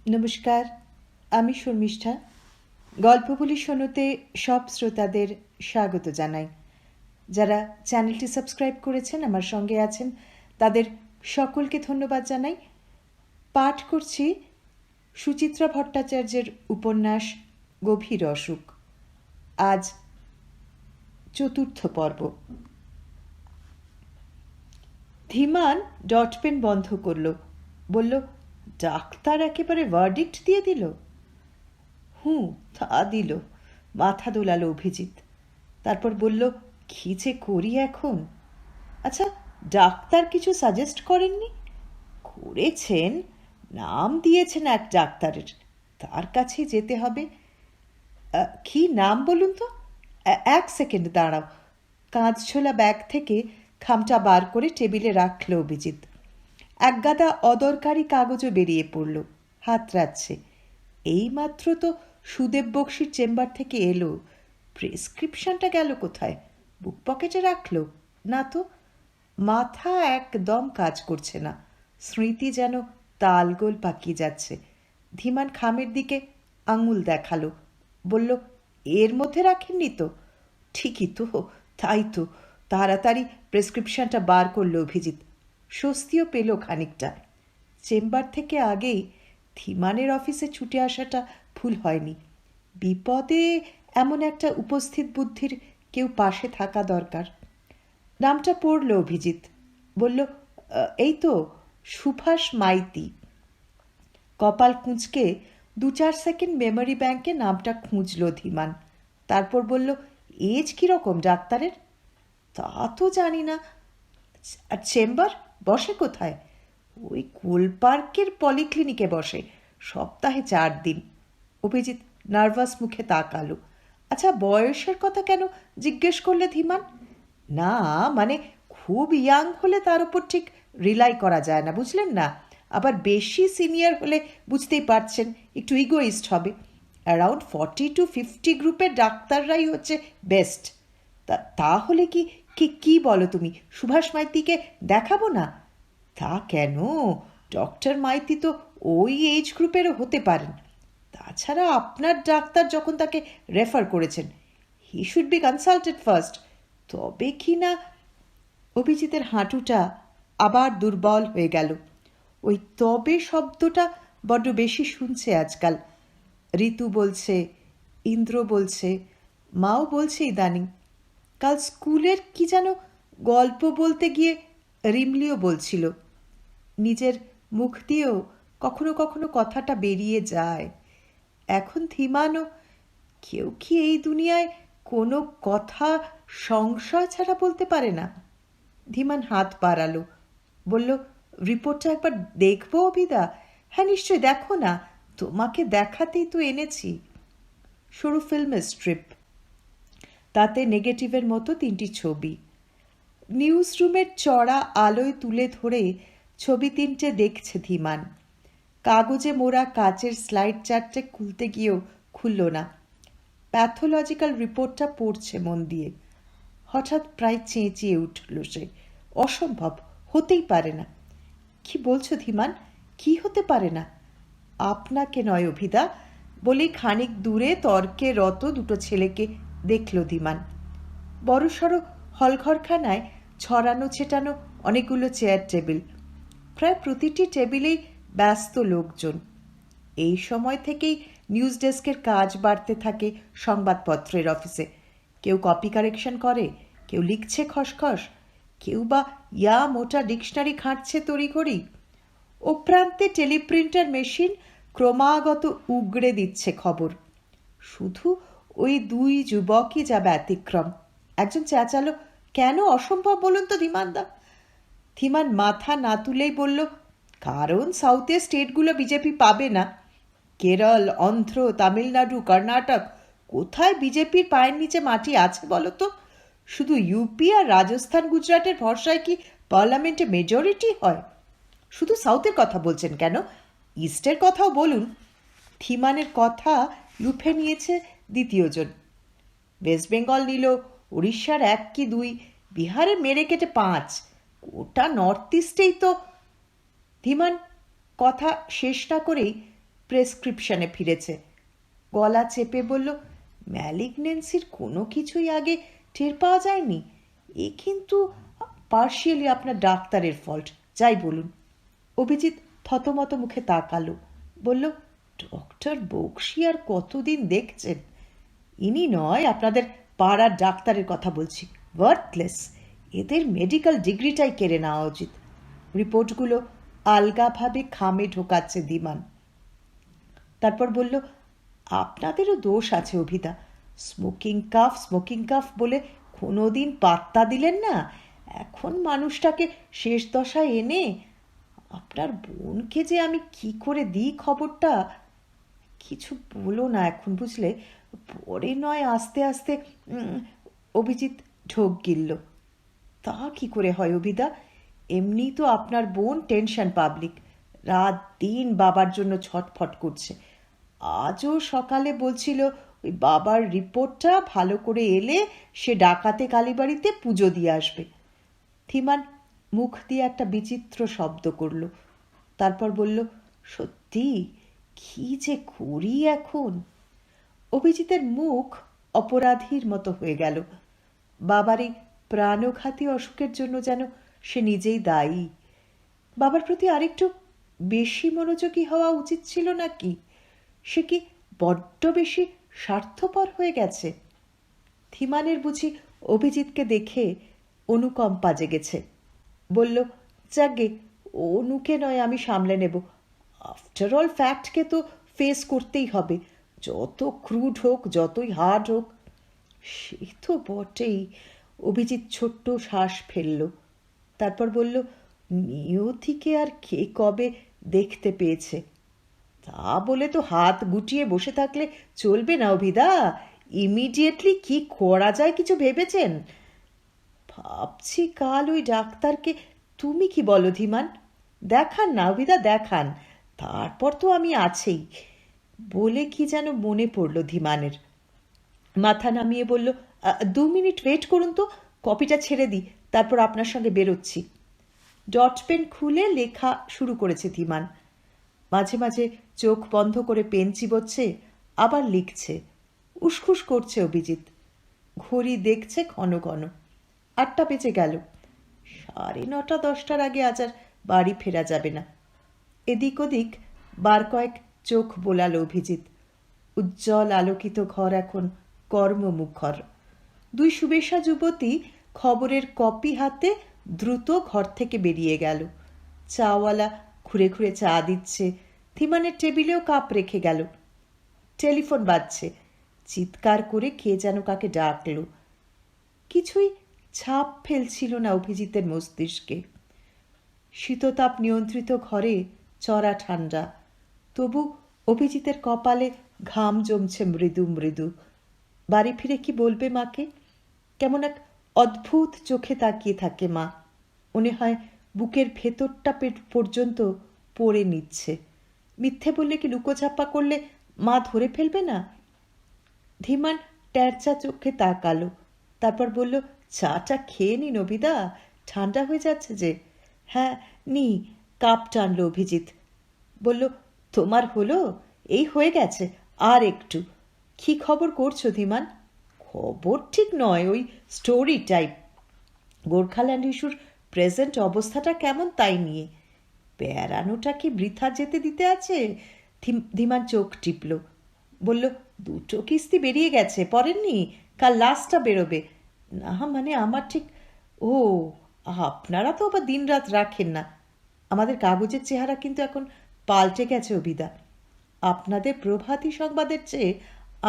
নমস্কার, আমি শর্মিষ্ঠা। গল্পগুলি শোনাতে সব শ্রোতাদের স্বাগত জানাই। যারা চ্যানেলটি সাবস্ক্রাইব করেছেন, আমার সঙ্গে আছেন, তাদের সকলকে ধন্যবাদ জানাই। পাঠ করছি সুচিত্রা ভট্টাচার্যের উপন্যাস গভীর অসুখ। আজ চতুর্থ পর্ব। ধীমান ডট পেন বন্ধ করল, বলল, ডাক্তার একেবারে ভার্ডিক্ট দিয়ে দিল? তা দিল। মাথা দোলালো অভিজিৎ। তারপর বলল, কি যে করি এখন? আচ্ছা, ডাক্তার কিছু সাজেস্ট করেননি? করেছেন, নাম দিয়েছেন এক ডাক্তারের, তার কাছে যেতে হবে। কি নাম বলুন তো? এক সেকেন্ড দাঁড়াও। কাঁচ ছোলা ব্যাগ থেকে খামটা বার করে টেবিলে রাখল অভিজিৎ। একগাদা অদরকারি কাগজও বেরিয়ে পড়ল, হাত রাখছে। এইমাত্র তো সুদেব বক্সির চেম্বার থেকে এলো, প্রেসক্রিপশনটা গেল কোথায়? বুক পকেটে রাখলো না তো। মাথা একদম কাজ করছে না, স্মৃতি যেন তালগোল পাকিয়ে যাচ্ছে। ধীমান খামের দিকে আঙুল দেখালো, বলল, এর মধ্যে রাখেননি তো? ঠিকই তো, তাই তো। তাড়াতাড়ি প্রেসক্রিপশনটা বার করলো অভিজিৎ। স্বস্তিও পেল খানিকটা। চেম্বার থেকে আগেই ধীমানের অফিসে ছুটে আসাটা ভুল হয়নি। বিপদে এমন একটা উপস্থিত বুদ্ধির কেউ পাশে থাকা দরকার। নামটা পড়ল অভিজিৎ, বলল, এই তো, সুভাষ মাইতি। কপাল কুঁচকে 2-4 সেকেন্ড মেমোরি ব্যাংকে নামটা খুঁজল ধীমান। তারপর বলল, এজ কীরকম ডাক্তারের? তা তো জানি না। আর চেম্বার বসে কোথায়? ওই কোলপার্কের পলিক্লিনিকে বসে, সপ্তাহে 4 দিন। অভিজিৎ নার্ভাস মুখে তাকালো। আচ্ছা, বয়সের কথা কেন জিজ্ঞেস করলে ধীমান? না মানে, খুব ইয়াং হলে তার উপর ঠিক রিলাই করা যায় না, বুঝলেন না? আবার বেশি সিনিয়র হলে বুঝতেই পারছেন একটু ইগোইস্ট হবে। অ্যারাউন্ড 40-50 গ্রুপের ডাক্তাররাই হচ্ছে বেস্ট। তাহলে কি কি কি বলো তুমি, সুভাষ মাইতিকে দেখাবো না? তা কেন? ডক্টর মাইতি তো ওই এজ গ্রুপেরও হতে পারেন। তাছাড়া আপনার ডাক্তার যখন তাকে রেফার করেছেন, he should be consulted first. তবে কি না। অভিজিতের হাঁটুটা আবার দুর্বল হয়ে গেল। ওই তবে শব্দটা বড্ড বেশি শুনছে আজকাল। ঋতু বলছে, ইন্দ্র বলছে, মাও বলছে ইদানিং। কাল স্কুলের কি যেন গল্প বলতে গিয়ে রিমলিও বলছিল। নিজের মুখ দিয়েও কখনো কখনো কথাটা বেরিয়ে যায়। এখন ধীমানও, কেউ কি এই দুনিয়ায় কোনো কথা সংশয় ছাড়া বলতে পারে না? ধীমান হাত বাড়ালো, বলল, রিপোর্টটা একবার দেখবো অভিদা? হ্যাঁ নিশ্চয়, দেখো না, তোমাকে দেখাতেই তো এনেছি। সরু ফিল্মের স্ট্রিপ, তাতে নেগেটিভের মতো 3টি ছবি। নিউজ রুমের চড়া আলোয় তুলে ধরে ছবি 3টে দেখছে ধীমান। কাগজে মোড়া কাচের স্লাইড 4টে খুলতে গিয়েও খুলল না। প্যাথোলজিক্যাল রিপোর্টটা পড়ছে মন দিয়ে। হঠাৎ প্রায় চেঁচিয়ে উঠল সে, অসম্ভব, হতেই পারে না। কি বলছো ধীমান? কি হতে পারে না? আপনাকে নয় অভিদা, বলেই খানিক দূরে তর্কে রত 2টো ছেলেকে দেখল ধীমান। বড়সড় হলঘরখানায় ছড়ানো ছেটানো অনেকগুলো চেয়ার টেবিল, প্রায় প্রতিটি টেবিলেই ব্যস্ত লোকজন। এই সময় থেকেই নিউজ ডেস্কের কাজ বাড়তে থাকে সংবাদপত্রের অফিসে। কেউ কপি কারেকশন করে, কেউ লিখছে খসখস, কেউ বা ইয়া মোটা ডিকশনারি ঘাঁটছে তড়িঘড়ি। ও প্রান্তে টেলিপ্রিন্টার মেশিন ক্রমাগত উগড়ে দিচ্ছে খবর। শুধু ওই 2 যুবকই যা ব্যতিক্রম। একজন চেঁচালো, কেন অসম্ভব বলুন তো ধীমানদা? ধীমান মাথা না তুলেই বলল, কারণ সাউথের স্টেটগুলো বিজেপি পাবে না। কেরল, অন্ধ্র, তামিলনাড়ু, কর্ণাটক, কোথায় বিজেপির পায়ের নিচে মাটি আছে বলো তো? শুধু ইউপি আর রাজস্থান গুজরাটের ভরসায় কি পার্লামেন্টে মেজরিটি হয়? শুধু সাউথের কথা বলছেন কেন, ইস্টের কথাও বলুন। ধীমানের কথা লুফে নিয়েছে দ্বিতীয়জন। ওয়েস্ট বেঙ্গল নিল, উড়িষ্যার 1 কি 2, বিহারে মেরে কেটে 5, গোটা নর্থ ইস্টেই তো। ধীমান কথা শেষ না করেই প্রেসক্রিপশনে ফিরেছে। গলা চেপে বলল, ম্যালিগনেন্সির কোনো কিছুই আগে টের পাওয়া যায়নি। এ কিন্তু পার্শিয়ালি আপনার ডাক্তারের ফল্ট, যাই বলুন। অভিজিৎ থতমত মুখে তাকালো, বলল, ডক্টর বক্সি আর কতদিন দেখছেন? ইনি নয়, আপনাদের পাড়ার ডাক্তারের কথা বলছি। ওয়ার্থলেস, এদের মেডিকেল ডিগ্রিটাই কেড়ে নেওয়া উচিত। রিপোর্টগুলো আলগাভাবে খামে ঢোকাচ্ছে ধীমান। তারপর বলল, আপনাদেরও দোষ আছে অভিদা। স্মোকিং কাফ বলে কোনোদিন পাত্তা দিলেন না। এখন মানুষটাকে শেষ দশায় এনে আপনার বোনকে যে আমি কি করে দিই খবরটা। কিছু বলো না এখন, বুঝলে, পরে নয় আস্তে আস্তে। অভিজিৎ ঢোক গিলল। তা কি করে হয় অভিদা? এমনি তো আপনার বোন টেনশন পাবলিক, রাত দিন বাবার জন্য ছটফট করছে। আজও সকালে বলছিল ওই বাবার রিপোর্টটা ভালো করে এলে সে ডাকাতে কালীবাড়িতে পুজো দিয়ে আসবে। ধীমান মুখ দিয়ে একটা বিচিত্র শব্দ করল, তারপর বলল, সত্যি কি যে করি এখন। অভিজিতের মুখ অপরাধীর মতো হয়ে গেল। বাবার এই প্রাণঘাতী অসুখের জন্য যেন সে নিজেই দায়ী। বাবার প্রতি আরেকটু বেশি মনোযোগী হওয়া উচিত ছিল নাকি? সে কি বড্ড বেশি স্বার্থপর হয়ে গেছে? ধীমানের বুঝি অভিজিৎকে দেখে অনুকম্পা জেগেছে। বলল, যাগে, অনুকে নয় আমি সামলে নেব। আফটার অল ফ্যাক্টকে তো ফেস করতেই হবে, যত ক্রুড হোক, যতই হার্ড হোক। সে তো বটেই। অভিজিৎ ছোট্ট শ্বাস ফেলল, তারপর বলল, নিয়তিকে আর কে কবে দেখতে পেয়েছে? তা বলে তো হাত গুটিয়ে বসে থাকলে চলবে না অভিদা। ইমিডিয়েটলি কি করা যায় কিছু ভেবেছেন? ভাবছি কাল ওই ডাক্তারকে। তুমি কি বলো ধীমান? দেখান না অভিদা, দেখান, তারপর তো আমি আছেই। বলে কি যেন মনে পড়ল ধীমানের। মাথা নামিয়ে বলল, 2 মিনিট ওয়েট করুন তো, কপিটা ছেড়ে দিই, তারপর আপনার সঙ্গে বেরোচ্ছি। ডট পেন খুলে লেখা শুরু করেছে ধীমান। মাঝে মাঝে চোখ বন্ধ করে পেন চিবোচ্ছে, আবার লিখছে। উসখুস করছে অভিজিৎ। ঘড়ি দেখছে ঘন ঘন। 8টা বেজে গেল। 9:30 10টার আগে আজ আর বাড়ি ফেরা যাবে না। এদিক ওদিক বার কয়েক চোখ বোলাল অভিজিৎ। উজ্জ্বল আলোকিত ঘর এখন কর্মমুখর। 2 সুবেশা যুবতী খবরের কপি হাতে দ্রুত ঘর থেকে বেরিয়ে গেল। চাওয়ালা ঘুরে ঘুরে চা দিচ্ছে। ধীমানের টেবিলেও কাপ রেখে গেল। টেলিফোন বাজছে। চিৎকার করে কে যেন কাকে ডাকল। কিছুই ছাপ ফেলছিল না অভিজিতের মস্তিষ্কে। শীততাপ নিয়ন্ত্রিত ঘরে চড়া ঠান্ডা, তবু অভিজিতের কপালে ঘাম জমছে মৃদু মৃদু। বাড়ি ফিরে কি বলবে মাকে? কেমন এক অদ্ভুত চোখে তাকিয়ে থাকে মা। মনে হয় বুকের ভেতরটা পর্যন্ত পড়ে নিচ্ছে। মিথ্যে বললে কি, লুকোঝাপ্পা করলে মা ধরে ফেলবে না? ধীমান ট্যারচা চোখে তাকালো, তারপর বলল, চাটা খেয়ে নিন অভিদা, ঠান্ডা হয়ে যাচ্ছে যে। হ্যাঁ নি। কাপ টানলো অভিজিৎ। বলল, তোমার হলো? এই হয়ে গেছে, আর একটু। কি খবর করছো ধীমান? খবর ঠিক নয়, ওই স্টোরি টাইপ। গোর্খাল্যান্ড ইস্যুর প্রেজেন্ট অবস্থাটা কেমন তাই নিয়ে। বেড়ানোটা কি বৃথা যেতে দিতে আছে? ধীমান চোখ টিপল, বলল, 2টো কিস্তি বেরিয়ে গেছে, পড়েননি? কাল লাস্টটা বেরোবে। না মানে আমার ঠিক। ও, আপনারা তো আবার দিন রাত রাখেন না। আমাদের কাগজের চেহারা কিন্তু এখন পাল্টে গেছে অভিদা। আপনাদের প্রভাতী সংবাদের চেয়ে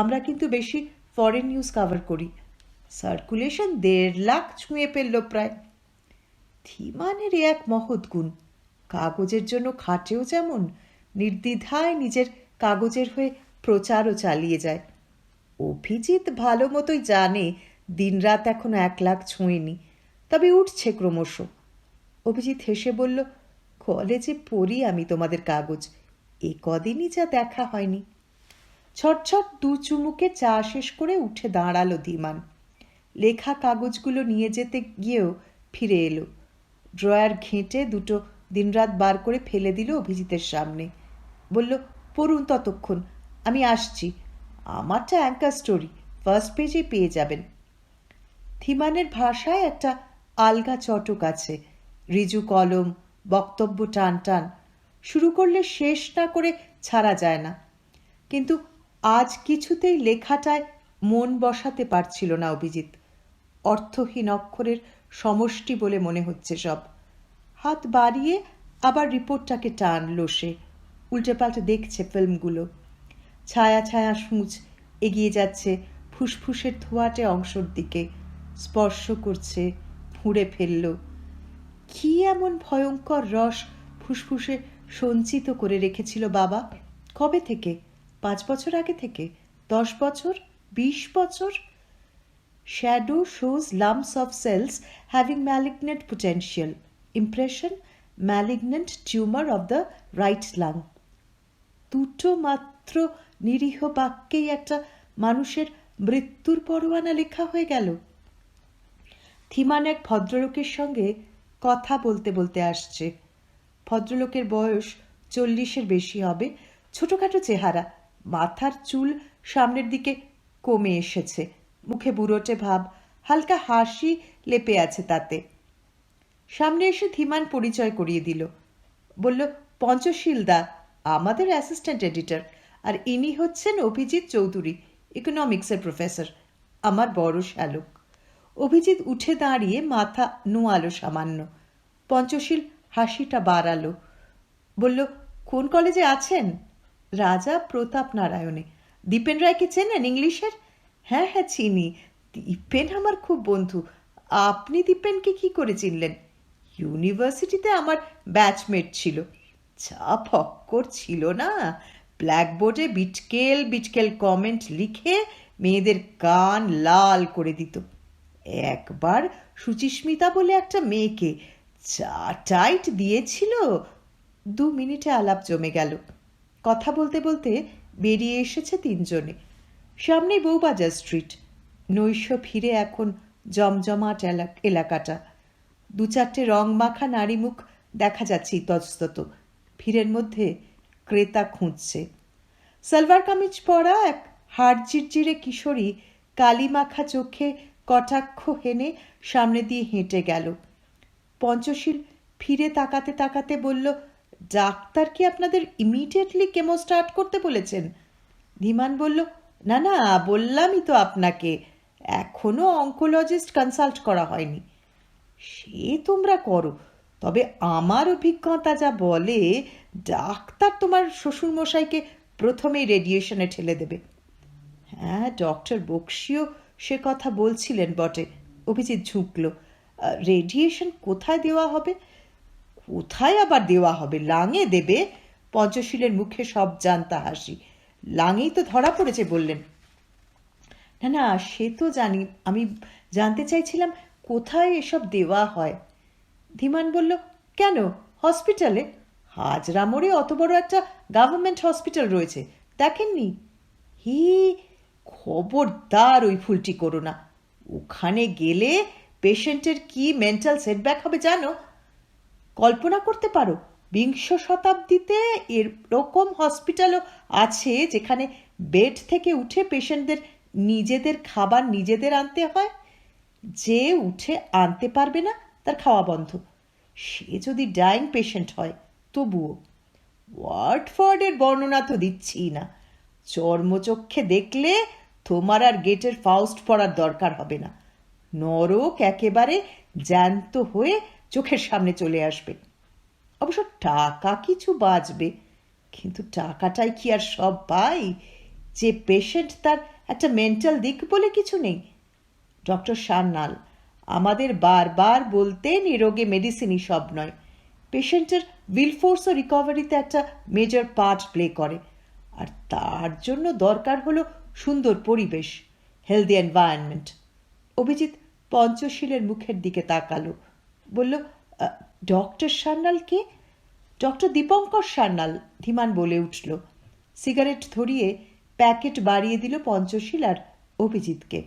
আমরা কিন্তু বেশি ফরেন নিউজ কভার করি। সার্কুলেশন 1.5 লাখ ছুঁয়ে ফেলল প্রায়। ধীমানের এক মহৎ গুণ। কাগজের জন্য খাটেও যেমন, নির্দ্বিধায় নিজের কাগজের হয়ে প্রচারও চালিয়ে যায়। অভিজিৎ ভালো মতোই জানে দিনরাত এখনো 1 লাখ ছুঁয়েনি, তবে উঠছে ক্রমশ। অভিজিৎ হেসে বলল, কলেজে পড়ি আমি তোমাদের কাগজ, এ কদিনই যা দেখা হয়নি। ছটছট 2 চুমুকে চা শেষ করে উঠে দাঁড়ালো ধীমান। লেখা কাগজগুলো নিয়ে যেতে গিয়েও ফিরে এলো। ড্রয়ার ঘেঁটে 2টো দিনরাত বার করে ফেলে দিল অভিজিতের সামনে। বলল, পড়ুন ততক্ষণ, আমি আসছি। আমারটা অ্যাঙ্কার স্টোরি, ফার্স্ট পেজে পেয়ে যাবেন। ধীমানের ভাষায় একটা আলগা চটক আছে, রিজু কলম, বক্তব্য টান টান, শুরু করলে শেষ না করে ছাড়া যায় না। কিন্তু আজ কিছুতেই লেখাটায় মন বসাতে পারছিল না অভিজিৎ। অর্থহীন অক্ষরের সমষ্টি বলে মনে হচ্ছে সব। হাত বাড়িয়ে আবার রিপোর্টটাকে টানলো সে, উল্টে পাল্টে দেখছে ফিল্মগুলো। ছায়া ছায়া সূঁচ এগিয়ে যাচ্ছে ফুসফুসের ধোঁয়াটে অংশের দিকে, স্পর্শ করছে, ফুঁড়ে ফেলল। কি এমন ভয়ঙ্কর রস ফুসফুসে সঞ্চিত করে রেখেছিল বাবা? কবে থেকে? 5 বছর আগে থেকে? 10 বছর? 20 বছর? Shadow shows lumps of cells having malignant potential. Impression: malignant tumor of the right lung. দুটো মাত্র নিরীহ বাক্যেই একটা মানুষের মৃত্যুর পরোয়ানা লেখা হয়ে গেল। ধীমান এক ভদ্রলোকের সঙ্গে কথা বলতে বলতে আসছে। ভদ্রলোকের বয়স 40-এর বেশি হবে, ছোটোখাটো চেহারা, মাথার চুল সামনের দিকে কমে এসেছে, মুখে বুড়োটে ভাব, হালকা হাসি লেপে আছে তাতে। সামনে এসে ধীমান পরিচয় করিয়ে দিল, বলল, পঞ্চশীল দা আমাদের অ্যাসিস্ট্যান্ট এডিটর, আর ইনি হচ্ছেন অভিজিৎ চৌধুরী, ইকোনমিক্সের প্রফেসর, আমার বড় শ্যালক। অভিজিৎ উঠে দাঁড়িয়ে মাথা নোয়ালো সামান্য। পঞ্চশীল হাসিটা বাড়ালো, বলল, কোন কলেজে আছেন? রাজা প্রতাপ নারায়ণে। দীপেন রায়কে চেনেন ইংলিশের? হ্যাঁ হ্যাঁ চিনি, দীপেন আমার খুব বন্ধু। আপনি দীপেনকে কি করে চিনলেন? ইউনিভার্সিটিতে আমার ব্যাচমেট ছিল। যা ফক্কর ছিল না, ব্ল্যাকবোর্ডে বিটকেল বিটকেল কমেন্ট লিখে মেয়েদের কান লাল করে দিত। একবার সুচিস্মিতা বলে একটা মেয়েকে চা টাইট দিয়েছিল। 2 মিনিটে আলাপ জমে গেল। কথা বলতে বলতে বেরিয়ে এসেছে 3 জনে। সামনেই বউবাজার স্ট্রিট। নৈশ ফিরে এখন জমজমাট এলাকাটা। 2-4টে রং মাখা নারী মুখ দেখা যাচ্ছে ইতস্তত। ভিড়ের মধ্যে ক্রেতা খুঁজছে। সালোয়ার কামিজ পরা এক হাড় জিরজিরে কিশোরী কালি মাখা চোখে কটাক্ষ হেনে সামনে দিয়ে হেঁটে গেল। পঞ্চশীল ফিরে তাকাতে তাকাতে বলল, ডাক্তার কি আপনাদের ইমিডিয়েটলি কেমো স্টার্ট করতে বলেছেন? ধীমান বলল, না না, বললামই তো আপনাকে, এখনো অঙ্কোলজিস্ট কনসাল্ট করা হয়নি। সে তোমরা করো, তবে আমার অভিজ্ঞতা যা বলে ডাক্তার তোমার শ্বশুরমশাইকে প্রথমেই রেডিয়েশনে ঠেলে দেবে। হ্যাঁ, ডক্টর বক্সিও সে কথা বলছিলেন বটে। অভিজিৎ ঝুঁকল। রেডিয়েশন কোথায় দেওয়া হবে? কোথায় আবার দেওয়া হবে? লাঙে দেবে। পঞ্চশীলের মুখে সব জানতা হাসি। লাঙেই তো ধরা পড়েছে বললেন। না না, সে তো জানি, আমি জানতে চাইছিলাম কোথায় এসব দেওয়া হয়। ধীমান বলল, কেন, হসপিটালে? হাজরা মোড়ে অত বড় একটা গভর্নমেন্ট হসপিটাল রয়েছে, দেখেননি? হি, খবরদার ওই ফুলটি করো না। ওখানে গেলে পেশেন্টের কি মেন্টাল সেটব্যাক হবে জানো? কল্পনা করতে পারো, 20 শতাব্দীতে এরকম হসপিটালও আছে যেখানে বেড থেকে উঠে পেশেন্টদের নিজেদের খাবার নিজেদের আনতে হয়। যে উঠে আনতে পারবে না তার খাওয়া বন্ধ, সে যদি ডাইং পেশেন্ট হয় তবুও। ওয়ার্ডফোর্ডের বর্ণনা তো দিচ্ছি না, চর্মচক্ষে দেখলে তোমার আর গেটের ফাউস্ট পড়ার দরকার হবে না। নরক একেবারে জ্যান্ত হয়ে চোখের সামনে চলে আসবে। অবশ্য টাকা কিছু বাঁচবে, কিন্তু টাকাটাই কি আর সব পাই? যে পেশেন্ট, তার একটা মেন্টাল দিক বলে কিছু নেই। ডক্টর সান্যাল আমাদের বারবার বলতেন এ রোগে মেডিসিনই সব নয়, পেশেন্টের উইল ফোর্স ও রিকভারিতে একটা মেজর পার্ট প্লে করে, আর তার জন্য দরকার হলো সুন্দর পরিবেশ, হেলদি এনভায়রনমেন্ট। অভিজিৎ পঞ্চশীলের মুখের দিকে তাকালো, বলল, ডক্টর সান্যাল কে? ডক্টর দীপঙ্কর সান্যাল, ধীমান বলে উঠল। সিগারেট ধরিয়ে প্যাকেট বাড়িয়ে দিল পঞ্চশীল আর অভিজিৎকে।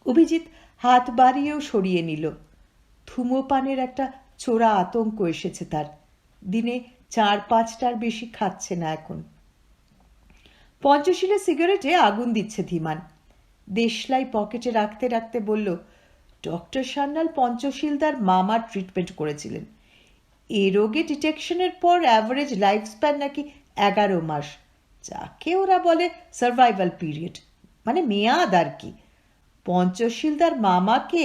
অভিজিৎ হাত বাড়িয়েও সরিয়ে নিল। ধূমপানের একটা চোরা আতঙ্ক এসেছে তার। দিনে 4-5টার বেশি খাচ্ছে না এখন। পঞ্চশীলের সিগারেটে আগুন দিচ্ছে ধীমান। দেশলাই পকেটে রাখতে রাখতে বলল, ডক্টর সান্যাল পঞ্চশীলদার মামার ট্রিটমেন্ট করেছিলেন। এ রোগে ডিটেকশনের পর অ্যাভারেজ লাইফ স্প্যান নাকি 11 মাস, যাকে ওরা বলে সার্ভাইভাল পিরিয়ড, মানে মেয়াদ আর কি। পঞ্চশীলদার মামাকে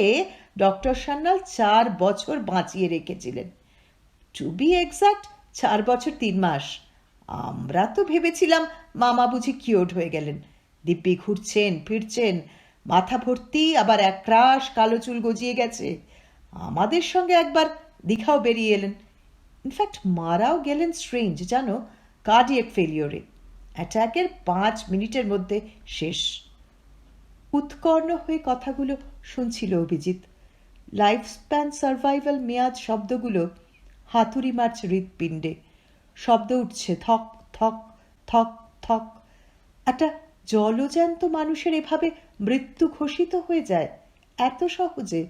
ডক্টর সান্যাল 4 বছর বাঁচিয়ে রেখেছিলেন। টু বি এক্সাক্ট 4 বছর 3 মাস। আমরা তো ভেবেছিলাম মামা বুঝি কিওর্ড হয়ে গেলেন, দিব্যি ঘুরছেন ফিরছেন, মাথা ভর্তি আবার একরাশ কালো চুল গজিয়ে গেছে। আমাদের সঙ্গে একবার দীঘাও বেরিয়ে এলেন। ইনফ্যাক্ট মারাও গেলেন স্ট্রেঞ্জ, জানো, কার্ডিয়াক ফেলিওরে। অ্যাটাকের 5 মিনিটের মধ্যে শেষ। উৎকর্ণ হয়ে কথাগুলো শুনছিল অভিজিৎ। লাইফ স্প্যান, সার্ভাইভাল, মেয়াদ শব্দগুলো হাতুড়ি মারছে হৃৎপিণ্ডে। শব্দ উঠছে থক থক থক থক। একটা জলজ্যান্ত মানুষের এভাবে মৃত্যু ঘোষিত হয়ে যায় এত সহজে?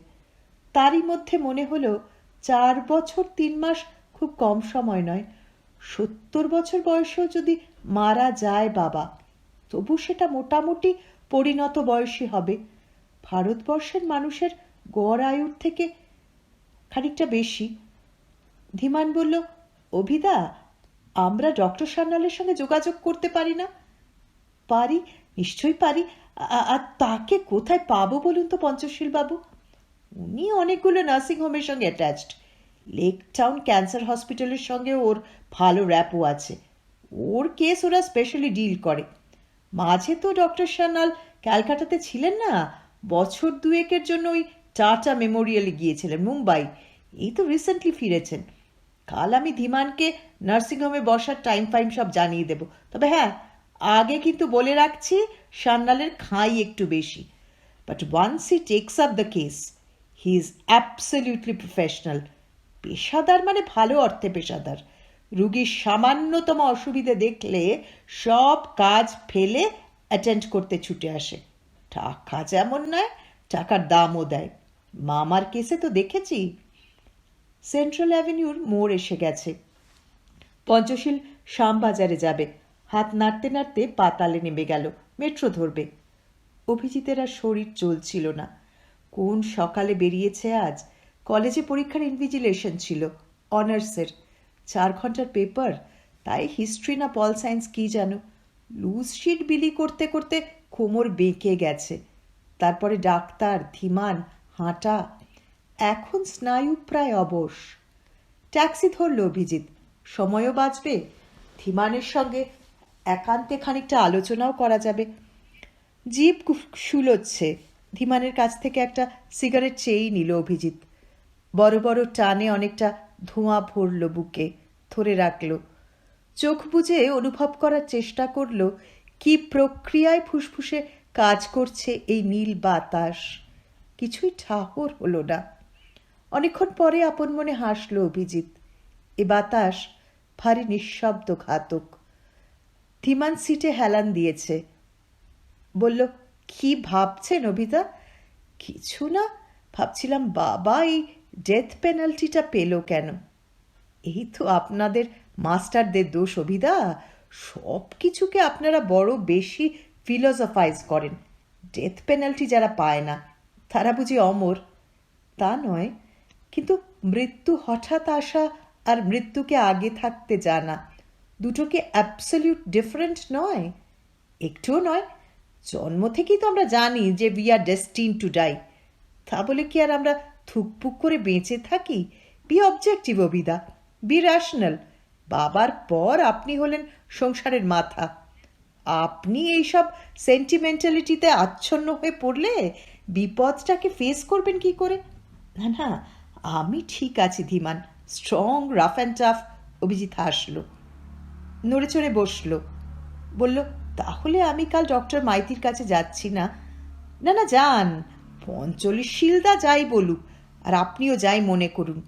তারই মধ্যে মনে হলো 4 বছর 3 মাস খুব কম সময় নয়। 70 বছর বয়সেও যদি মারা যায় বাবা, তবু সেটা মোটামুটি পরিণত বয়সী হবে। ভারতবর্ষের মানুষের গড় আয়ুর থেকে খানিকটা বেশি। ধীমান বলল, অভিদা, আমরা ডক্টর সান্যালের সঙ্গে যোগাযোগ করতে পারি না? পারি, নিশ্চয়ই পারি। আর তাকে কোথায় পাবো বলুন তো পঞ্চশীল বাবু? উনি অনেকগুলো নার্সিংহোমের সঙ্গে অ্যাটাচড। লেক টাউন ক্যান্সার হসপিটালের সঙ্গে ওর ভালো র্যাপও আছে। ওর কেস ওরা স্পেশালি ডিল করে। মাঝে তো ডক্টর সান্যাল ক্যালকাটাতে ছিলেন না, বছর 2-এর জন্য ওই টাটা মেমোরিয়ালে গিয়েছিলেন, মুম্বাই। এই তো রিসেন্টলি ফিরেছেন। কাল আমি ধীমানকে নার্সিংহোমে বসার টাইম ফাইম সব জানিয়ে দেব। তবে হ্যাঁ, আগে কিন্তু বলে রাখছি, সান্যালের খাই একটু বেশি। But once he takes up the case, he is absolutely professional. পেশাদার মানে ভালো অর্থে পেশাদার। রুগীর সামান্যতম অসুবিধে দেখলে সব কাজ ফেলে অ্যাটেন্ড করতে ছুটে আসে। টাকা যেমন নয়, টাকার দামও দেয়। মামার কেসে তো দেখেছি। সেন্ট্রাল অ্যাভিনিউর মোড় এসে গেছে। পঞ্চশীল শ্যামবাজারে যাবে। হাত নাড়তে নাড়তে পাতালে নেমে গেল, মেট্রো ধরবে। অভিজিতের আর শরীর চলছিল না। কোন সকালে বেরিয়েছে আজ। কলেজে পরীক্ষার ইনভিজিলেশন ছিল, অনার্সের। 4 ঘন্টার পেপার, তাই হিস্ট্রি না পল সায়েন্স কি যেন। লুজ শিট বিলি করতে করতে কোমর বেঁকে গেছে। তারপরে ডাক্তার, ধীমান, হাঁটা। এখন স্নায়ু প্রায় অবশ। ট্যাক্সি ধরল অভিজিৎ। সময়ও বাঁচবে, ধীমানের সঙ্গে একান্তে খানিকটা আলোচনাও করা যাবে। জিপ শুলোচ্ছে। ধীমানের কাছ থেকে একটা সিগারেট চেয়েই নিল অভিজিৎ। বড় বড় টানে অনেকটা ধোঁয়া ভরল বুকে, ধরে রাখল। চোখ বুজে অনুভব করার চেষ্টা করল কি প্রক্রিয়ায় ফুসফুসে কাজ করছে এই নীল বাতাস। কিছুই ঠাহর হলো না। অনেকক্ষণ পরে আপন মনে হাসল অভিজিৎ। এ বাতাস ভারী নিঃশব্দ ঘাতক। ধীমান সিটে হেলান দিয়েছে। বলল, কি ভাবছেন অভিদা? কিছু না, ভাবছিলাম বাবা এই ডেথ পেনাল্টিটা পেল কেন? এই তো আপনাদের মাস্টারদের দোষ অভিদা। সব কিছুকে আপনারা বড় বেশি ফিলোসফাইজ করেন। ডেথ পেনাল্টি যারা পায় না তারা বুঝি অমর? তা নয়, কিন্তু মৃত্যু হঠাৎ আসা আর মৃত্যুকে আগে থাকতে জানা, দুটো কি অ্যাবসলিউট ডিফারেন্ট নয়? একটুও নয়। জন্ম থেকেই তো আমরা জানি যে we are destined to die. তা বলে কি আর আমরা থুকপুক করে বেঁচে থাকি? Be objective Abhida, be rational. বাবার পর আপনি হলেন সংসারের মাথা। আপনি এইসব সেন্টিমেন্টালিটিতে আচ্ছন্ন হয়ে পড়লে বিপদটাকে ফেস করবেন কি করে? না না, আমি ঠিক আছি Dhiman, strong, rough and tough. Abhijit হাসল, নড়ে চড়ে বসল। বলল, তাহলে আমি কাল ডক্টর মাইতির কাছে যাচ্ছি না? না না, যান। পঞ্চশীলদা যাই বলুক, আর আপনিও যাই মনে করুন,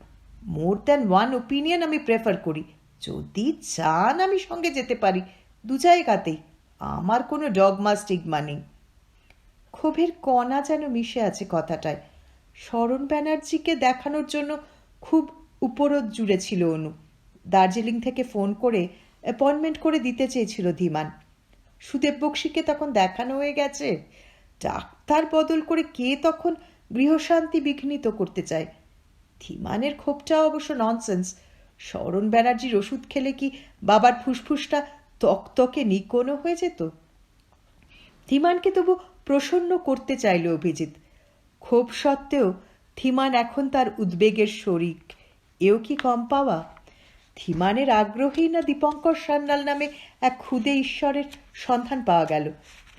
মোর দ্যান ওয়ান ওপিনিয়ন আমি প্রেফার করি। যদি চান আমি সঙ্গে যেতে পারি, 2 জায়গাতেই। আমার কোনো ডগমা স্টিগমা নেই। ক্ষোভের কণা যেন মিশে আছে কথাটায়। শরণ ব্যানার্জিকে দেখানোর জন্য খুব উপরোধ জুড়ে ছিল অনু। দার্জিলিং থেকে ফোন করে অ্যাপয়েন্টমেন্ট করে দিতে চেয়েছিল ধীমান। সুদেব বক্সিকে তখন দেখানো হয়ে গেছে। ডাক্তার বদল করে কে তখন গৃহশান্তি বিঘ্নিত করতে চায়? ধীমানের ক্ষোভটা অবশ্য ননসেন্স। শরণ ব্যানার্জির ওষুধ খেলে কি বাবার ফুসফুসটা তকতকে নিকোনো হয়ে যেত? ধীমানকে তবু প্রসন্ন করতে চাইল অভিজিৎ। ক্ষোভ সত্ত্বেও ধীমান এখন তার উদ্বেগের শরিক, এও কি কম পাওয়া? ধীমানের আগ্রহী না দীপঙ্কর সান্যাল নামে এক ক্ষুদে ঈশ্বরের সন্ধান পাওয়া গেল,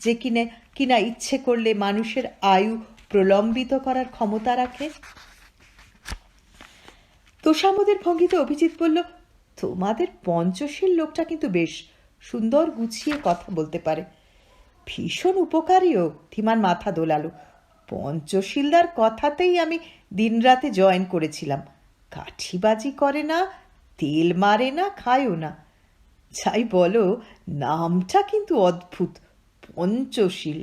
যে কিনা ইচ্ছে করলে মানুষের আয়ু প্রলম্বিত করার ক্ষমতা রাখে? তোষামোদের ভঙ্গিতে অভিজিৎ বলল, তোমাদের পঞ্চশীল লোকটা কিন্তু বেশ সুন্দর গুছিয়ে কথা বলতে পারে। ভীষণ উপকারীও। ধীমান মাথা দোলালো। পঞ্চশীলদার কথাতেই আমি দিনরাতে জয়েন করেছিলাম। কাঠিবাজি করে না, তেল মারে না, খায়ও না। যাই বলো, নামটা কিন্তু অদ্ভুত, পঞ্চশীল।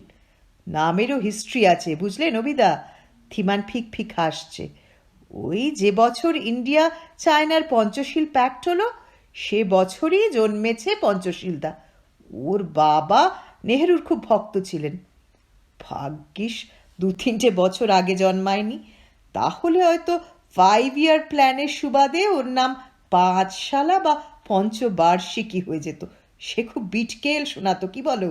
নামেরও হিস্ট্রি আছে, বুঝলে নবিদা? ধীমান ফিক ফিক হাসছে। ওই যে বছর ইন্ডিয়া চায়নার পঞ্চশীল প্যাক্ট হলো, সে বছরই জন্মেছে পঞ্চশীলদা। ওর বাবা নেহেরুর খুব ভক্ত ছিলেন। ভাগ্যিস 2-3 বছর আগে জন্মায়নি, তাহলে হয়তো 5 ইয়ার প্ল্যানের সুবাদে ওর নাম পাঁচশালা বা পঞ্চবার্ষিকী হয়ে যেত। সে খুব বিটকেল শোনাতো, কি বলো?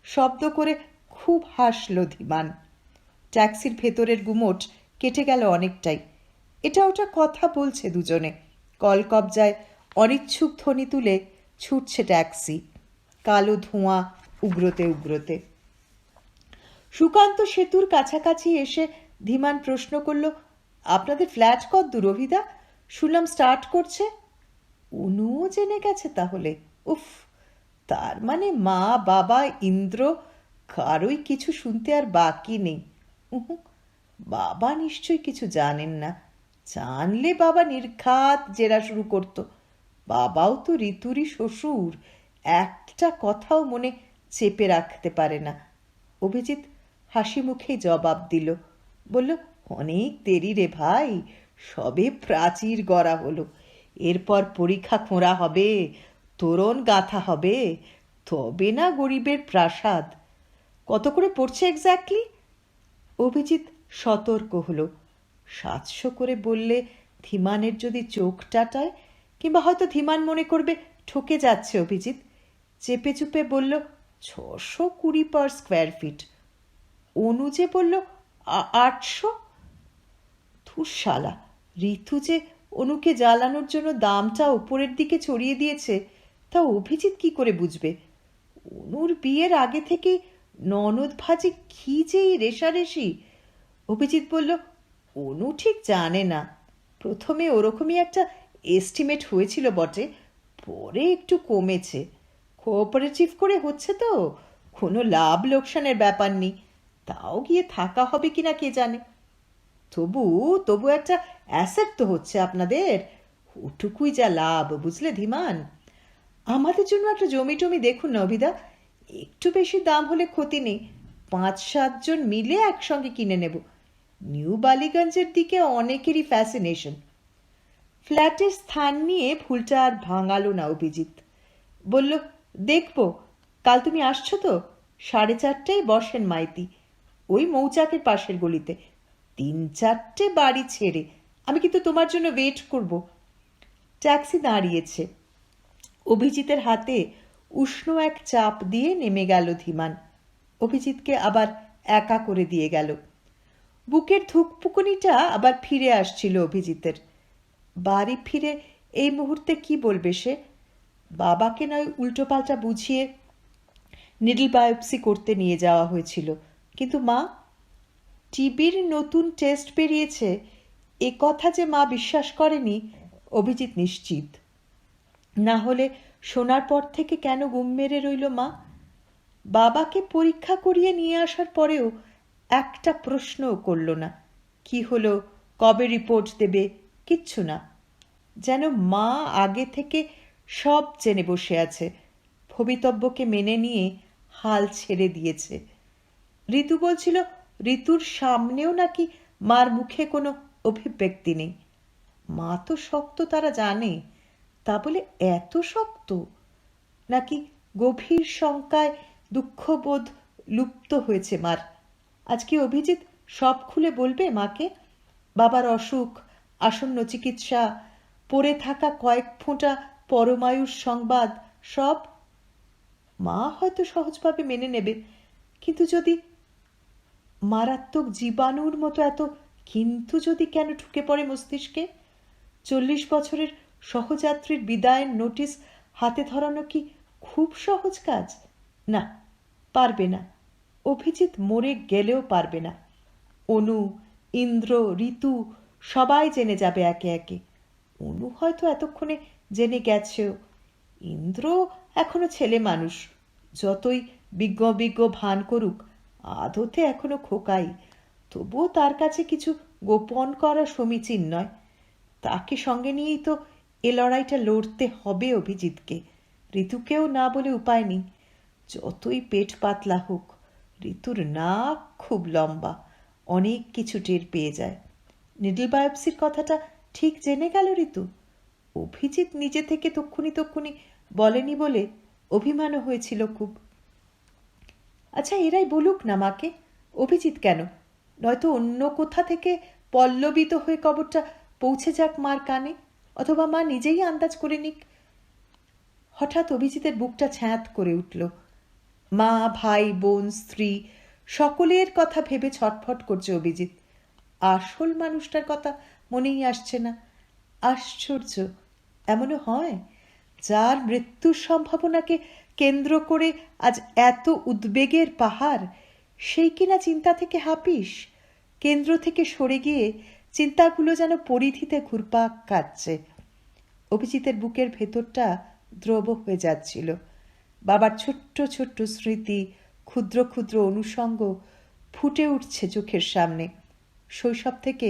শব্দ করে খুব হাসলো ধীমান। ট্যাক্সির ভেতরের গুমোট কেটে গেল অনেকটাই। এটা ওটা কথা বলছে দুজনে। কলকবজায় অনিচ্ছুক ধ্বনি তুলে ছুটছে ট্যাক্সি, কালো ধোঁয়া উগ্রতে উগ্রতে। সুকান্ত সেতুর কাছাকাছি এসে ধীমান প্রশ্ন করল, আপনাদের ফ্ল্যাট কতদূর অভিদা? শুনলাম স্টার্ট করছে। অনুও জেনে গেছে তাহলে? উফ, তার মানে মা, বাবা, ইন্দ্র কারোই কিছু শুনতে আর বাকি নেই। বাবা নিশ্চয়ই কিছু জানেন না। জানলে বাবা নির্ঘাত জেরা শুরু করত। বাবাও তো ঋতুরই শ্বশুর, একটা কথাও মনে চেপে রাখতে পারে না। অভিজিৎ হাসি মুখে জবাব দিল, বলল, অনেক দেরি রে ভাই, সবে প্রাচীর গড়া হলো, এরপর পরীক্ষা খোঁড়া হবে, তোরণ গাঁথা হবে, তবে না গরিবের প্রাসাদ। কত করে পড়ছে এক্স্যাক্টলি? অভিজিৎ সতর্ক হলো। 700 করে বললে ধীমানের যদি চোখ টাটায়, কিংবা হয়তো ধীমান মনে করবে ঠকে যাচ্ছে অভিজিৎ, চেপে চুপে বলল 620 পার স্কোয়ার ফিট। অনু যে বলল 800। ধুরশালা, ঋতু যে অনুকে জ্বালানোর জন্য দামটা ওপরের দিকে ছড়িয়ে দিয়েছে, তা অভিজিৎ কি করে বুঝবে? অনুর বিয়ের আগে থেকে ননদ ভাজি কি যে রেশারেশি। অভিজিৎ বলল, অনু ঠিক জানে না। প্রথমে ওরকমই একটা এস্টিমেট হয়েছিল বটে, পরে একটু কমেছে। কোঅপারেটিভ করে হচ্ছে তো, কোনো লাভ লোকসানের ব্যাপার নেই। তাও গিয়ে থাকা হবে কিনা কে জানে। তবু একটা অ্যাসেট তো হচ্ছে আপনাদের, ওটুকুই যা লাভ, বুঝলে ধীমান? আমাদের জন্য একটা জমি টমি দেখুন না অভিদা, একটু বেশি দাম হলে ক্ষতি নেই, 5-7 জন মিলে একসঙ্গে কিনে নেব। নিউ বালিগঞ্জের দিকে অনেকেরই ফ্যাসিনেশন। ফ্ল্যাটের স্থান নিয়ে ভুলটা আর ভাঙালো না অভিজিৎ। বলল, দেখবো, কাল তুমি আসছো তো? 4:30টায় বসেন মাইতি, ওই মৌচাকের পাশের গলিতে। 3-4টে বাড়ি ছেড়ে। আমি কিন্তু তোমার জন্য ওয়েট করব। ট্যাক্সি দাঁড়িয়েছে। অভিজিতের হাতে উষ্ণ এক চাপ দিয়ে নেমে গেল ধীমান। অভিজিৎকে আবার একা করে দিয়ে গেল। বুকের ধুকপুকুনিটা আবার ফিরে আসছিল অভিজিতের। বাড়ি ফিরে এই মুহূর্তে কি বলবে সে? বাবাকে নয় উল্টোপাল্টা বুঝিয়ে নিডল বায়োপসি করতে নিয়ে যাওয়া হয়েছিল, কিন্তু মা? টিবির নতুন টেস্ট বেরিয়েছে, এ কথা যে মা বিশ্বাস করেনি অভিজিৎ নিশ্চিত। না হলে শোনার পর থেকে কেন গুম মেরে রইল মা? বাবাকে পরীক্ষা করিয়ে নিয়ে আসার পরেও একটা প্রশ্নও করল না। কি হলো, কবে রিপোর্ট দেবে, কিচ্ছু না। যেন মা আগে থেকে সব জেনে বসে আছে, ভবিতব্যকে মেনে নিয়ে হাল ছেড়ে দিয়েছে। ঋতু বলছিল ঋতুর সামনেও নাকি মার মুখে কোনো অভিব্যক্তি নেই। মা তো শক্ত তারা জানে, তা বলে এত শক্ত? নাকি গভীর শঙ্কায় দুঃখবোধ লুপ্ত হয়েছে মার। আজকে অভিজিৎ সব খুলে বলবে মাকে? বাবার অসুখ, আসন্ন চিকিৎসা, পড়ে থাকা কয়েক ফোঁটা পরমায়ুর সংবাদ, সব। মা হয়তো সহজভাবে মেনে নেবে, কিন্তু যদি মারাত্মক জীবাণুর মতো এত কিন্তু যদি কেন ঢুকে পড়ে মস্তিষ্কে? 40 বছরের সহযাত্রীর বিদায়ের নোটিশ হাতে ধরানো কি খুব সহজ কাজ? না, পারবে না। অভিজিৎ মরে গেলেও পারবে না। অনু, ইন্দ্র, ঋতু সবাই জেনে যাবে একে একে। অনু হয়তো এতক্ষণে জেনে গেছেও। ইন্দ্র এখনো ছেলে মানুষ, যতই বিজ্ঞ বিজ্ঞ ভান করুক, আদতে এখনো খোকাই। তবুও তার কাছে কিছু গোপন করা সমীচীন নয়। তাকে সঙ্গে নিয়েই তো এ লড়াইটা লড়তে হবে অভিজিৎকে। ঋতুকেও না বলে উপায় নেই। যতই পেট পাতলা হোক, ঋতুর নাক খুব লম্বা, অনেক কিছু টের পেয়ে যায়। নিডল বায়োপসির কথাটা ঠিক জেনে গেল ঋতু। অভিজিৎ নিজে থেকে তক্ষুনি বলেনি বলে অভিমানও হয়েছিল খুব। আচ্ছা, এরাই বলুক না মাকে, অভিজিৎ কেন? নয়তো অন্য কোথা থেকে পল্লবিত হয়ে খবরটা পৌঁছে যাক মার কানে, অথবা মা নিজেই আন্দাজ করে নিক। হঠাৎ অভিজিতের বুকটা ছ্যাঁত করে উঠল। মা, ভাই, বোন, স্ত্রী সকলের কথা ভেবে ছটফট করছে অভিজিৎ। আসল মানুষটার কথা মনেই আসছে না। আশ্চর্য, এমনও হয়? যার মৃত্যুর সম্ভাবনাকে কেন্দ্র করে আজ এত উদ্বেগের পাহাড়, সেই কিনা চিন্তা থেকে হাপিস। কেন্দ্র থেকে সরে গিয়ে চিন্তাগুলো যেন পরিধিতে ঘুরপাক খাচ্ছে। অভিজিতের বুকের ভেতরটা দ্রব হয়ে যাচ্ছিল। বাবার ছোট্ট ছোট্ট স্মৃতি, ক্ষুদ্র ক্ষুদ্র অনুষঙ্গ ফুটে উঠছে চোখের সামনে। শৈশব থেকে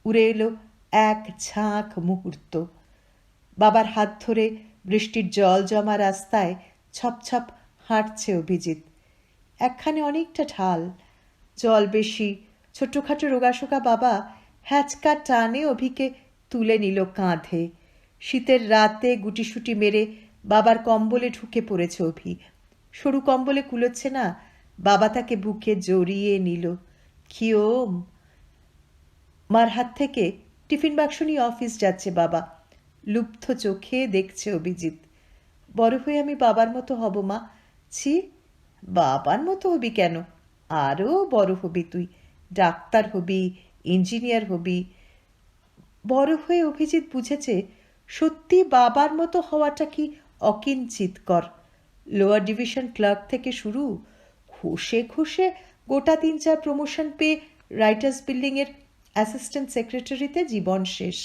উড়ে এলো এক ঝাঁক মুহূর্ত। বাবার হাত ধরে বৃষ্টির জল জমা রাস্তায় ছপছপ হাঁটছে অভিজিৎ। একখানে অনেকটা ঢাল, জল বেশি। ছোট্টখাটো রোগাশোকা বাবা হ্যাচকা টানে অভিকে তুলে নিল কাঁধে। শীতের রাতে গুটিসুটি মেরে বাবার কম্বলে ঢুকে পড়েছে অভি। সরু কম্বলে কুলোচ্ছে না, বাবা তাকে বুকে জড়িয়ে নিল। কিওম! মার হাত থেকে টিফিন বাক্স নিয়ে অফিস যাচ্ছে বাবা। লুব্ধ চোখে দেখছে অভিজিৎ। বড় হয়ে আমি বাবার মতো হব মা। ছি, বাবার মতো হবি কেন? আরও বড় হবি তুই। ডাক্তার হবি, ইঞ্জিনিয়ার হবি। বড় হয়ে অভিজিৎ বুঝেছে সত্যি বাবার মতো হওয়াটা কি অকিঞ্চিতকর। লোয়ার ডিভিশন ক্লার্ক থেকে শুরু, ঘষে ঘষে গোটা 3-4 প্রমোশন পেয়ে রাইটার্স বিল্ডিংয়ের অ্যাসিস্ট্যান্ট সেক্রেটারিতে জীবন শেষ।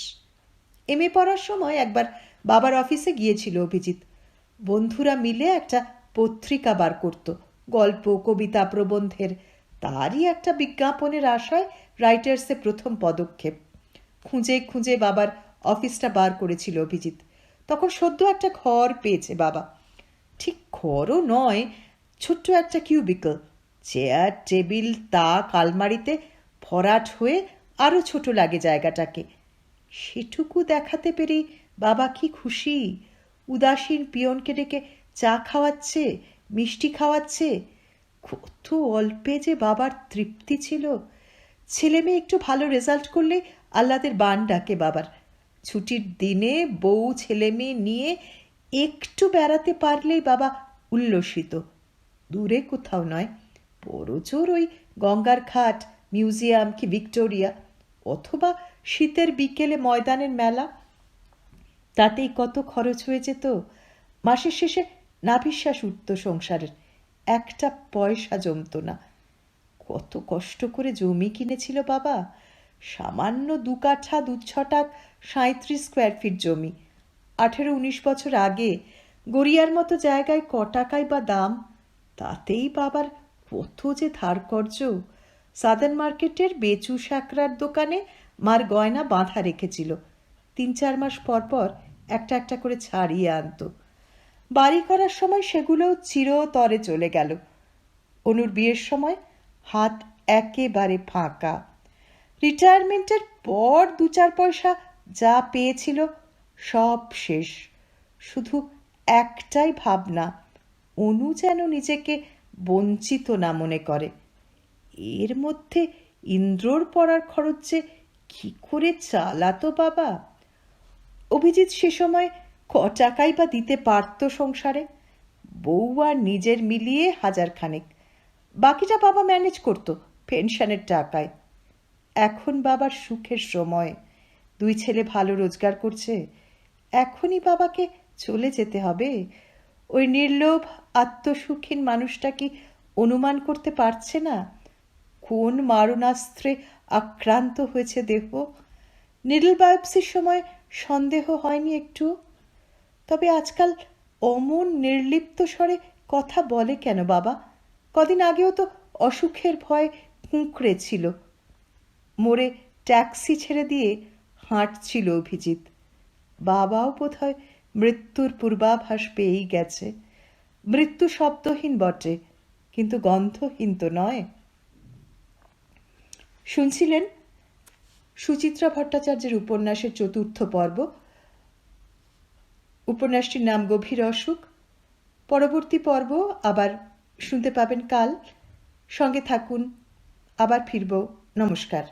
এমএ পড়ার সময় একবার বাবার অফিসে গিয়েছিল অভিজিৎ। বন্ধুরা মিলে একটা পত্রিকা বার করত, গল্প, কবিতা, প্রবন্ধের। তারই একটা বিজ্ঞাপনের আশায় রাইটার্সে প্রথম পদক্ষেপ। খুঁজে খুঁজে বাবার অফিসটা বার করেছিল অভিজিৎ। তখন সদ্য একটা ঘর পেয়েছে বাবা। ঠিক ঘরও নয়, ছোট্ট একটা কিউবিকল। চেয়ার, টেবিল, তাক, আলমারিতে ভরাট হয়ে আরও ছোট লাগে জায়গাটাকে। সেটুকু দেখাতে পেরেই বাবা কি খুশি। উদাসীন পিয়নকে ডেকে চা খাওয়াচ্ছে, মিষ্টি খাওয়াচ্ছে। কত অল্পে যে বাবার তৃপ্তি ছিল। ছেলে মেয়ে একটু ভালো রেজাল্ট করলে আহ্লাদের বান ডাকে বাবার। ছুটির দিনে বউ ছেলে মেয়ে নিয়ে একটু বেড়াতে পারলেই বাবা উল্লসিত। দূরে কোথাও নয়, বড়জোর ওই গঙ্গার ঘাট, মিউজিয়াম কি ভিক্টোরিয়া, অথবা শীতের বিকেলে ময়দানের মেলা। তাতেই কত খরচ হয়ে যেত। মাসের শেষে নাভিশ্বাস উঠত সংসারের। একটা পয়সা জমত না। কত কষ্ট করে জমি কিনেছিল বাবা। সামান্য 2 কাঠা 2 ছটাক 37 স্কোয়ার ফিট জমি। 18-19 বছর আগে গড়িয়ার মতো জায়গায় ক টাকাই বা দাম। তাতেই বাবার কত যে ধার কর্জ। সাদার্ন মার্কেটের বেচু সাকরার দোকানে মার গয়না বাঁধা রেখেছিল। 3-4 মাস পর পর একটা একটা করে ছাড়িয়ে আনত। বাড়ি করার সময় সেগুলো চিরতরে চলে গেল। অনুর বিয়ের সময় হাত একেবারে ফাঁকা। রিটায়ারমেন্টের পর 2-4 পয়সা যা পেয়েছিল সব শেষ। শুধু একটাই ভাবনা, অনু যেন নিজেকে বঞ্চিত না মনে করে। এর মধ্যে ইন্দ্রর পড়ার খরচ যে কি করে চালাতো বাবা! অভিজিৎ সে সময় ক টাকাই বা দিতে পারত সংসারে? বউ আর নিজের মিলিয়ে 1,000 বাকিটা বাবা ম্যানেজ করত পেনশনের টাকায়। এখন বাবার সুখের সময়, 2 ছেলে ভালো রোজগার করছে, এখনই বাবাকে চলে যেতে হবে? ওই নির্লোভ আত্মসুখীন মানুষটা কি অনুমান করতে পারছে না কোন মারণাস্ত্রে আক্রান্ত হয়েছে দেহ? নিডল বায়োপসির সময় সন্দেহ হয়নি একটু? তবে আজকাল অমন নির্লিপ্ত স্বরে কথা বলে কেন বাবা? কদিন আগেও তো অসুখের ভয়ে কুঁকড়েছিল। মোড়ে ট্যাক্সি ছেড়ে দিয়ে হাঁটছিল অভিজিৎ। বাবাও বোধহয় মৃত্যুর পূর্বাভাস পেয়েই গেছে। মৃত্যু শব্দহীন বটে, কিন্তু গন্ধহীন তো নয়। শুনছিলেন সুচিত্রা ভট্টাচার্যের উপন্যাসের 4র্থ পর্ব। উপন্যাসটির নাম গভীর অসুখ। পরবর্তী পর্ব আবার শুনতে পাবেন কাল। সঙ্গে থাকুন, আবার ফিরব। নমস্কার।